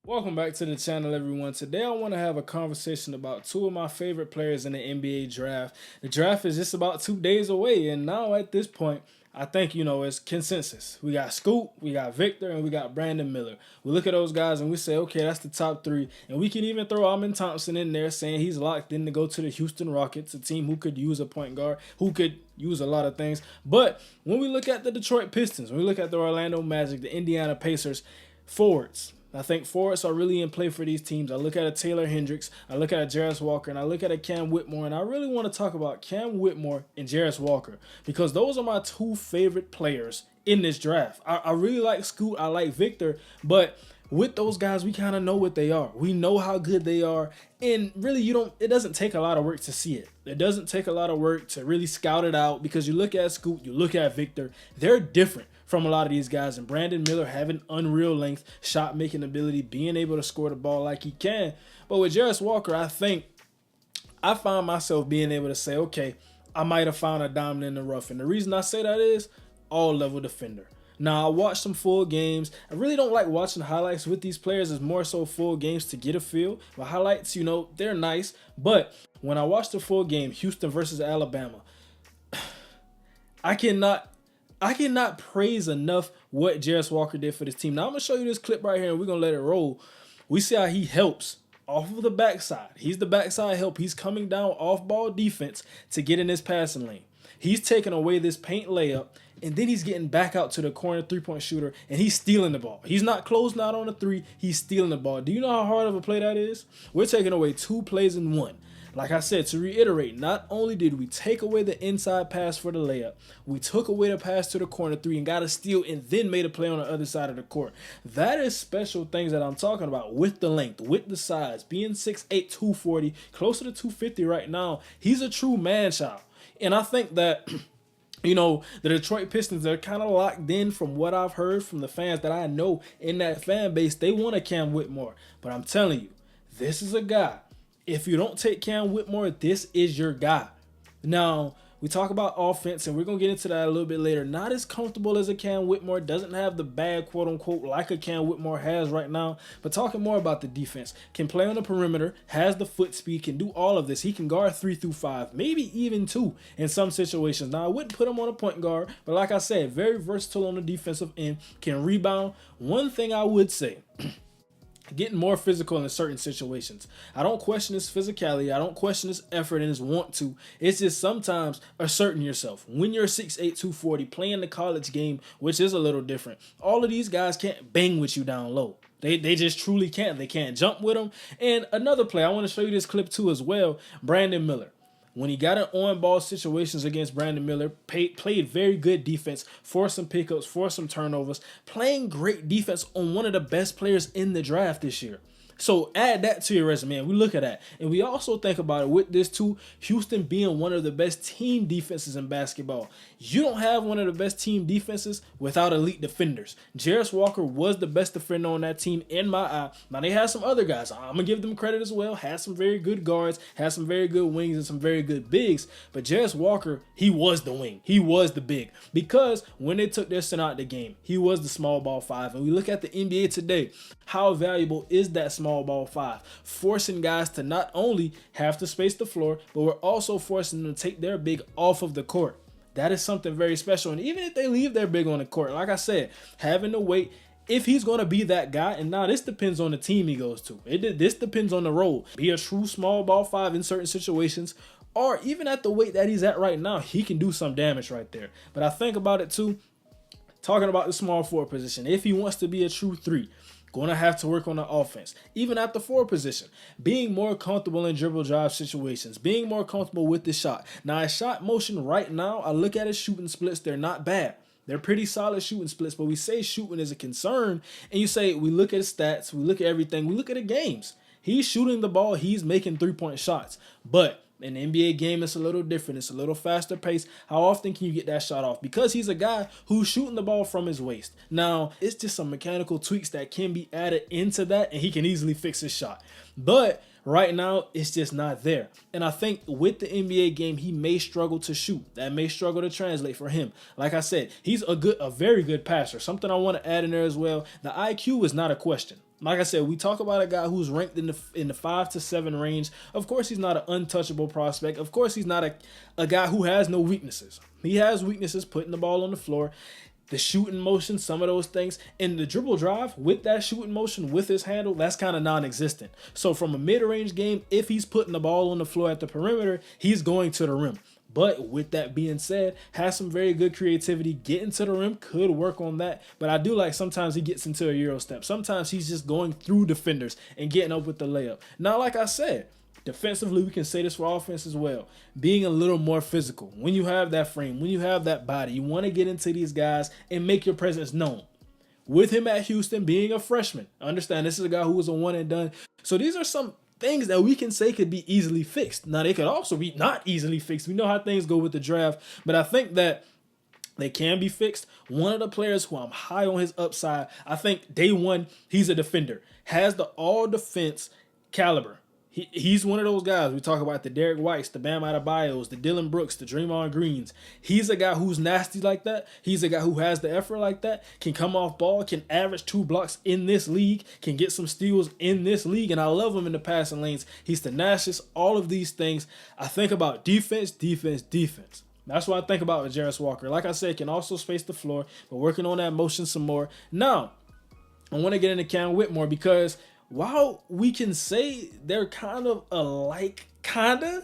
Welcome back to the channel, everyone. Today I want to have a conversation about two of my favorite players in the NBA draft. The draft is just about 2 days away, and now at this point, I think, it's consensus. We got Scoot, we got Victor, and we got Brandon Miller. We look at those guys and we say, okay, that's the top three. And we can even throw Amin Thompson in there saying he's locked in to go to the Houston Rockets, a team who could use a point guard, who could use a lot of things. But when we look at the Detroit Pistons, when we look at the Orlando Magic, the Indiana Pacers, forwards, I think forwards are really in play for these teams. I look at a Taylor Hendricks, I look at a Jarace Walker, and I look at a Cam Whitmore, and I really want to talk about Cam Whitmore and Jarace Walker because those are my two favorite players in this draft. I really like Scoot, I like Victor, but with those guys, we kind of know what they are. We know how good they are, and really, it doesn't take a lot of work to see it. It doesn't take a lot of work to really scout it out because you look at Scoot, you look at Victor, they're different from a lot of these guys. And Brandon Miller having unreal length, shot making ability, being able to score the ball like he can. But with Jarace Walker, I think I found myself being able to say, okay, I might have found a diamond in the rough. And the reason I say that is all-level defender. Now, I watched some full games. I really don't like watching highlights with these players. It's more so full games to get a feel. But highlights, they're nice. But when I watched the full game, Houston versus Alabama, I cannot praise enough what Jarace Walker did for this team. Now, I'm going to show you this clip right here, and we're going to let it roll. We see how he helps off of the backside. He's the backside help. He's coming down off-ball defense to get in his passing lane. He's taking away this paint layup, and then he's getting back out to the corner three-point shooter, and he's stealing the ball. He's not closing out on the three. He's stealing the ball. Do you know how hard of a play that is? We're taking away 2 plays in 1. Like I said, to reiterate, not only did we take away the inside pass for the layup, we took away the pass to the corner 3 and got a steal and then made a play on the other side of the court. That is special things that I'm talking about with the length, with the size, being 6'8", 240, closer to 250 right now. He's a true man-child. And I think that the Detroit Pistons, they're kind of locked in from what I've heard from the fans that I know in that fan base. They want a Cam Whitmore. But I'm telling you, this is a guy. If you don't take Cam Whitmore, this is your guy. Now, we talk about offense, and we're going to get into that a little bit later. Not as comfortable as a Cam Whitmore. Doesn't have the bag, quote-unquote, like a Cam Whitmore has right now. But talking more about the defense. Can play on the perimeter, has the foot speed, can do all of this. He can guard 3 through 5, maybe even 2 in some situations. Now, I wouldn't put him on a point guard, but like I said, very versatile on the defensive end, can rebound. One thing I would say, getting more physical in certain situations. I don't question his physicality. I don't question his effort and his want to. It's just sometimes asserting yourself. When you're 6'8", 240, playing the college game, which is a little different, all of these guys can't bang with you down low. They just truly can't. They can't jump with them. And another play, I want to show you this clip too as well, Brandon Miller. When he got in on-ball situations against Brandon Miller, played very good defense, forced some pickups, forced some turnovers, playing great defense on one of the best players in the draft this year. So add that to your resume, and we look at that. And we also think about it with this too, Houston being one of the best team defenses in basketball. You don't have one of the best team defenses without elite defenders. Jarace Walker was the best defender on that team in my eye. Now, they had some other guys. I'm going to give them credit as well. Had some very good guards, had some very good wings, and some very good bigs. But Jarace Walker, he was the wing. He was the big. Because when they took their center out the game, he was the small ball 5. And we look at the NBA today, how valuable is that small ball 5? Forcing guys to not only have to space the floor, but we're also forcing them to take their big off of the court. That is something very special. And even if they leave their big on the court, like I said, having to wait, if he's going to be that guy, and now this depends on the team he goes to. This depends on the role. Be a true small ball 5 in certain situations, or even at the weight that he's at right now, he can do some damage right there. But I think about it too, talking about the small forward position, if he wants to be a true 3, going to have to work on the offense. Even at the 4 position, being more comfortable in dribble drive situations, being more comfortable with the shot. Now, his shot motion right now, I look at his shooting splits, they're not bad. They're pretty solid shooting splits, but we say shooting is a concern, and you say we look at his stats, we look at everything, we look at the games. He's shooting the ball, he's making 3-point shots, but in the NBA game, it's a little different. It's a little faster pace. How often can you get that shot off? Because he's a guy who's shooting the ball from his waist. Now, it's just some mechanical tweaks that can be added into that, and he can easily fix his shot. But right now, it's just not there. And I think with the NBA game, he may struggle to shoot. That may struggle to translate for him. Like I said, he's a very good passer. Something I want to add in there as well. The IQ is not a question. Like I said, we talk about a guy who's ranked in the 5 to 7 range. Of course, he's not an untouchable prospect. Of course, he's not a guy who has no weaknesses. He has weaknesses putting the ball on the floor, the shooting motion, some of those things, and the dribble drive with that shooting motion, with his handle, that's kind of non-existent. So from a mid-range game, if he's putting the ball on the floor at the perimeter, he's going to the rim. But with that being said, has some very good creativity. Getting to the rim could work on that. But I do like sometimes he gets into a Euro step. Sometimes he's just going through defenders and getting up with the layup. Now, like I said, defensively, we can say this for offense as well. Being a little more physical. When you have that frame, when you have that body, you want to get into these guys and make your presence known. With him at Houston being a freshman, understand this is a guy who was a one and done. So these are some things that we can say could be easily fixed. Now, they could also be not easily fixed. We know how things go with the draft, but I think that they can be fixed. One of the players who I'm high on his upside, I think day one, he's a defender. Has the all-defense caliber. He's one of those guys. We talk about the Derek Whites, the Bam Adebayos, the Dylan Brooks, the Draymond Greens. He's a guy who's nasty like that. He's a guy who has the effort like that, can come off ball, can average 2 blocks in this league, can get some steals in this league, and I love him in the passing lanes. He's tenacious, all of these things. I think about defense, defense, defense. That's what I think about with Jarace Walker. Like I said, can also space the floor, but working on that motion some more. Now, I want to get into Cam Whitmore because while we can say they're kind of alike, I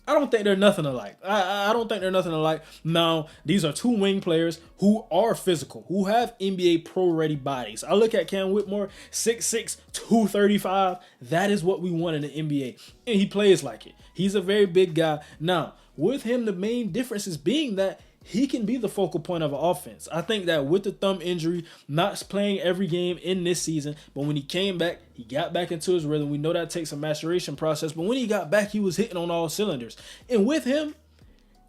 don't think they're nothing alike. I don't think they're nothing alike. Now, these are two wing players who are physical, who have NBA pro-ready bodies. I look at Cam Whitmore, 6'6", 235. That is what we want in the NBA, and he plays like it. He's a very big guy. Now, with him, the main difference is being that he can be the focal point of an offense. I think that with the thumb injury, not playing every game in this season, but when he came back, he got back into his rhythm. We know that takes a maturation process, but when he got back, he was hitting on all cylinders. And with him,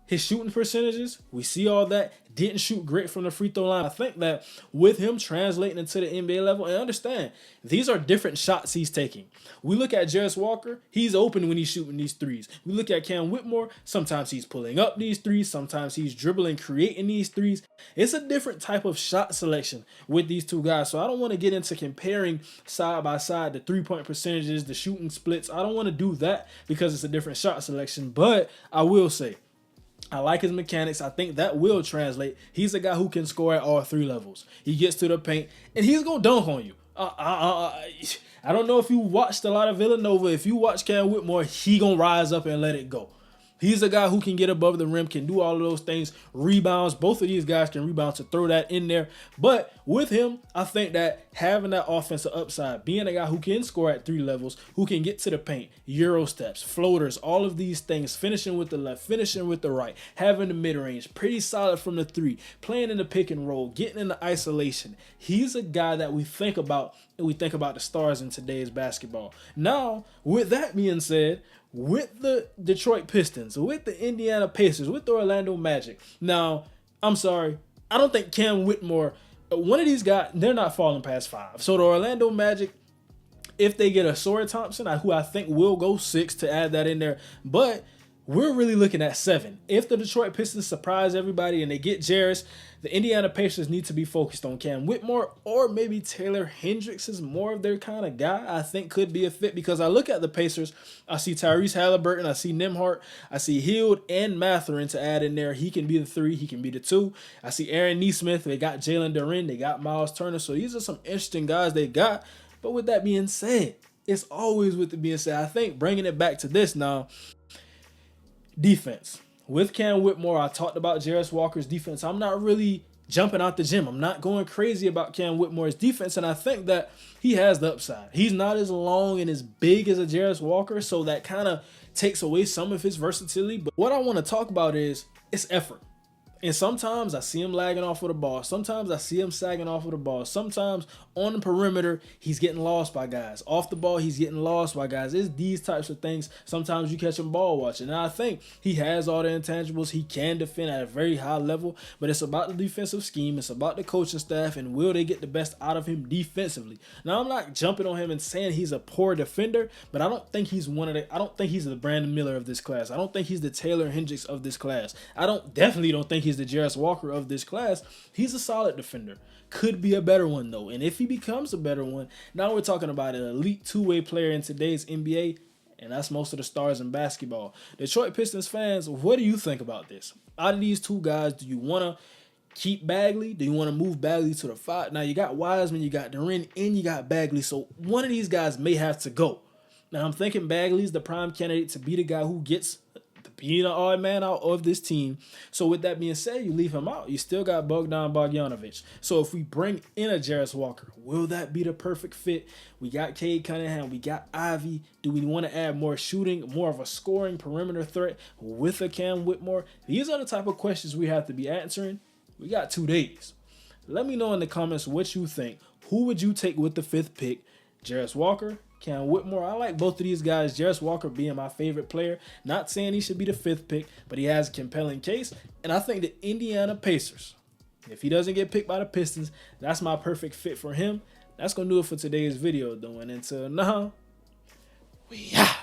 his shooting percentages, we see all that. Didn't shoot great from the free throw line. I think that with him translating into the NBA level, and understand, these are different shots he's taking. We look at Jarace Walker, he's open when he's shooting these threes. We look at Cam Whitmore, sometimes he's pulling up these threes, sometimes he's dribbling, creating these threes. It's a different type of shot selection with these two guys. So I don't want to get into comparing side by side the 3-point percentages, the shooting splits. I don't want to do that because it's a different shot selection. But I will say, I like his mechanics. I think that will translate. He's a guy who can score at all 3 levels. He gets to the paint, and he's going to dunk on you. I don't know if you watched a lot of Villanova. If you watch Cam Whitmore, he going to rise up and let it go. He's a guy who can get above the rim, can do all of those things, rebounds. Both of these guys can rebound, to throw that in there. But with him, I think that having that offensive upside, being a guy who can score at 3 levels, who can get to the paint, Euro steps, floaters, all of these things, finishing with the left, finishing with the right, having the mid-range, pretty solid from the 3, playing in the pick and roll, getting in the isolation. He's a guy that we think about, and we think about the stars in today's basketball. Now, with that being said, with the Detroit Pistons, with the Indiana Pacers, with the Orlando Magic. Now, I'm sorry, I don't think Cam Whitmore, one of these guys, they're not falling past 5. So the Orlando Magic, if they get a Sawyer Thompson, who I think will go 6 to add that in there, but we're really looking at 7. If the Detroit Pistons surprise everybody and they get Jarace, the Indiana Pacers need to be focused on Cam Whitmore, or maybe Taylor Hendricks is more of their kind of guy. I think could be a fit, because I look at the Pacers, I see Tyrese Halliburton, I see Nembhard, I see Hield and Mathurin to add in there. He can be the 3, he can be the 2. I see Aaron Nesmith, they got Jalen Duren, they got Miles Turner. So these are some interesting guys they got. But with that being said, it's always with the being said, I think bringing it back to this now, defense. With Cam Whitmore, I talked about Jarace Walker's defense. I'm not really jumping out the gym. I'm not going crazy about Cam Whitmore's defense, and I think that he has the upside. He's not as long and as big as a Jarace Walker, so that kind of takes away some of his versatility. But what I want to talk about is effort. And sometimes I see him lagging off of the ball. Sometimes I see him sagging off of the ball. Sometimes on the perimeter, he's getting lost by guys. Off the ball, he's getting lost by guys. It's these types of things. Sometimes you catch him ball watching. And I think he has all the intangibles. He can defend at a very high level. But it's about the defensive scheme. It's about the coaching staff. And will they get the best out of him defensively? Now, I'm not jumping on him and saying he's a poor defender. But I don't think he's I don't think he's the Brandon Miller of this class. I don't think he's the Taylor Hendricks of this class. Definitely don't think he's he's the Jarace Walker of this class. He's a solid defender. Could be a better one, though. And if he becomes a better one, now we're talking about an elite two-way player in today's NBA, and that's most of the stars in basketball. Detroit Pistons fans, what do you think about this? Out of these two guys, do you want to keep Bagley? Do you want to move Bagley to the 5? Now, you got Wiseman, you got Duren, and you got Bagley, so one of these guys may have to go. Now, I'm thinking Bagley's the prime candidate to be the guy who gets being an odd man out of this team. So with that being said, you leave him out. You still got Bogdan Bogdanovic. So if we bring in a Jarace Walker, will that be the perfect fit? We got Cade Cunningham. We got Ivy. Do we want to add more shooting, more of a scoring perimeter threat with a Cam Whitmore? These are the type of questions we have to be answering. We got 2 days. Let me know in the comments what you think. Who would you take with the 5th pick? Jarace Walker, Cam Whitmore? I like both of these guys. Jarace Walker being my favorite player. Not saying he should be the 5th pick, but he has a compelling case. And I think the Indiana Pacers, if he doesn't get picked by the Pistons, that's my perfect fit for him. That's going to do it for today's video, though. And until now, we out.